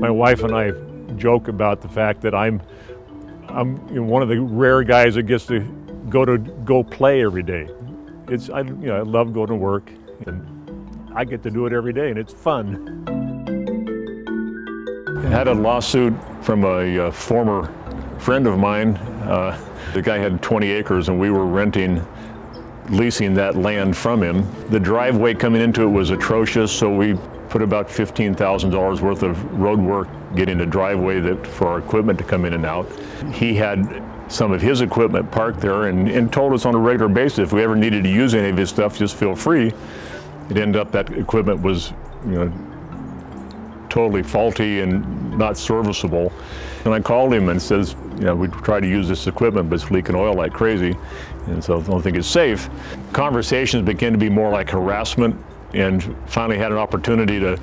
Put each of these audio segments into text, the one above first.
My wife and I joke about the fact that I'm one of the rare guys that gets to go play every day. I love going to work, and I get to do it every day, and it's fun. I had a lawsuit from a former friend of mine. The guy had 20 acres, and we were leasing that land from him. The driveway coming into it was atrocious, so we put about $15,000 worth of road work getting the driveway for our equipment to come in and out. He had some of his equipment parked there and told us on a regular basis if we ever needed to use any of his stuff, just feel free. It ended up that equipment was, totally faulty and not serviceable. And I called him and says, we tried to use this equipment, but it's leaking oil like crazy, and so I don't think it's safe. Conversations began to be more like harassment, and finally had an opportunity to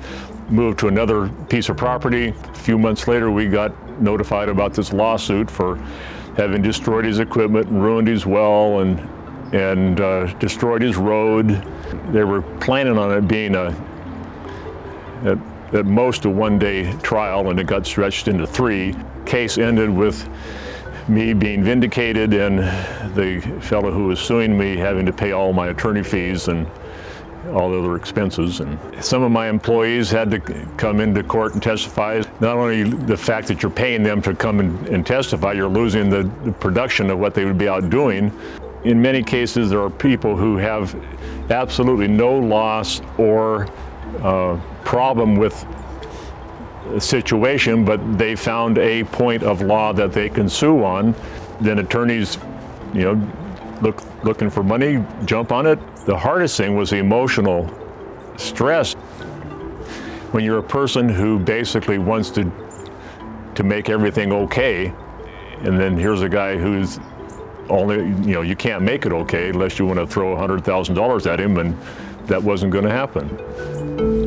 move to another piece of property. A few months later, we got notified about this lawsuit for having destroyed his equipment and ruined his well and destroyed his road. They were planning on it being at most a one-day trial, and it got stretched into 3. Case ended with me being vindicated and the fellow who was suing me having to pay all my attorney fees and all the other expenses. And some of my employees had to come into court and testify. Not only the fact that you're paying them to come and testify, you're losing the production of what they would be out doing. In many cases, there are people who have absolutely no loss or problem with the situation, but they found a point of law that they can sue on. Then attorneys, looking for money, jump on it. The hardest thing was the emotional stress. When you're a person who basically wants to make everything okay, and then here's a guy who's only, you can't make it okay unless you want to throw $100,000 at him, and that wasn't going to happen.